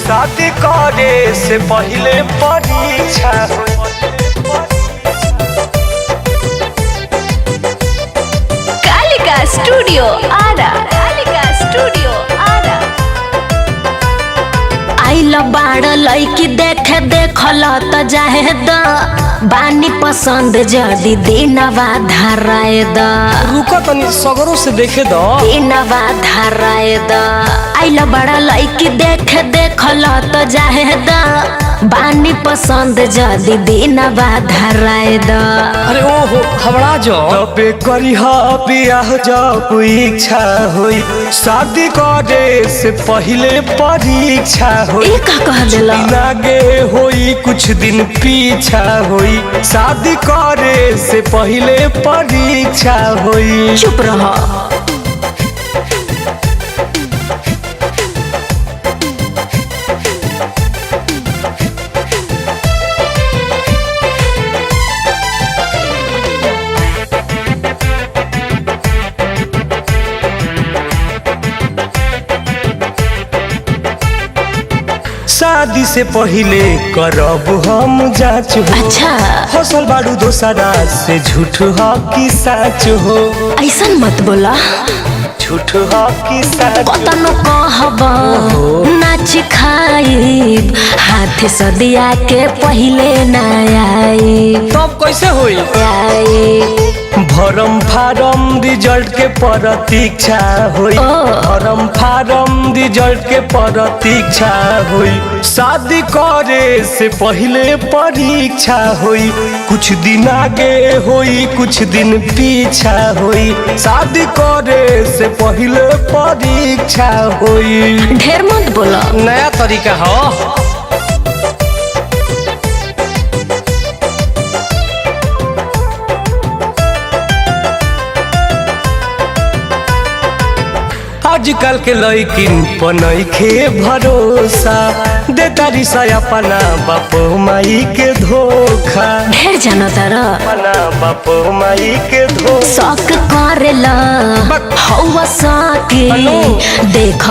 शादी करे से पहले परीक्षा कालिका स्टूडियो आरा आइल बाड़ लईकी देखे देखल त जाहे द बानी पसंद जदी दिनवा धराए द रुको तनी सगरों से देखे दो दिनवा धराए द आइल बाड़ लईकी देखे देखल त जाहे द बानी पसंद जदी दिनवा धराए द अरे ओहो खबड़ा जो तबे करी बियाह जब इच्छा होई शादी करे से पहले परीक्षा होई ए का कह देला लागे होई कुछ दिन पीछा होई शादी करे से पहले परीक्षा होई चुप रह शादी से पहले करब हम जांच हो अच्छा हौसल बाड़ू दोसरा से झूठ हो कि सच हो ऐसन मत बोला झूठ हो कि सच कतनो कहब नाच खाइब हाथ सदिया के पहले ना आई तब कैसे होई भरम फारम रिजल्ट के प्रतीक्षा होई भरम फारम रिजल्ट के प्रतीक्षा होई शादी करे से पहले परीक्षा होई कुछ दिन आगे होई कुछ दिन पीछा होई शादी करे से पहले परीक्षा होई ढेर मत बोला नया तरीका हो आजकल के लड़किन पनइखे भरोसा दे तारी सा अपना बाप माई के धोखा ढेर जाना तारा अपना बाप माई के धोखा शौक करेला हवा साकी देख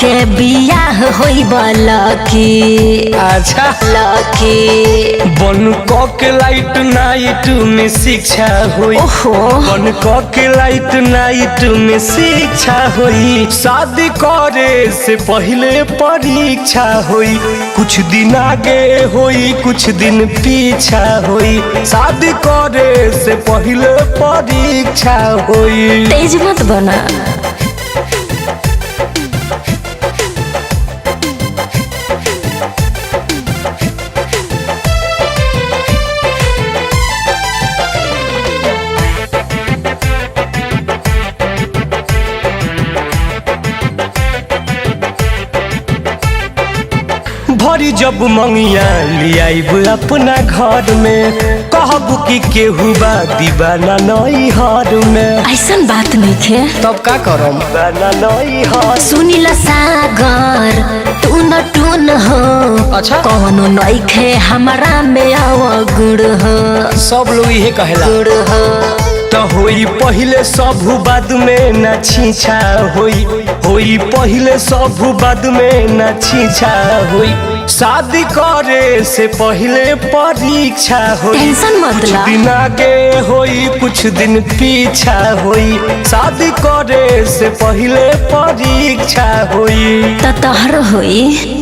के बियाह होई लकी अच्छा लकी बन के लाइट नाइट में शिक्षा होई ओहो बन के लाइट नाइट में शिक्षा होई शादी करे से पहले परीक्षा होई कुछ दिन आगे होई कुछ दिन पीछा होई शादी करे से पहले परीक्षा होई तेज मत बना भरी जब मंगिया लियाइब अपना घर में कहब कि केहू बा दीवाना नई हर में ऐसन बात नहीं थे तब का करम दीवाना नई हर सुनील सागर टून हो अच्छा कौनो नइखे हमारा में आव गुड़ हो सब लोग यही कहेला गुड़ हो तो होई पहले सब बाद में न छीछा होई होई पहले सब बाद में न छीछा होई शादी करे से पहले परीक्षा होई टेंशन मत ला दिन आगे होई कुछ दिन पीछा होई शादी करे से पहले परीक्षा होई त तहर होई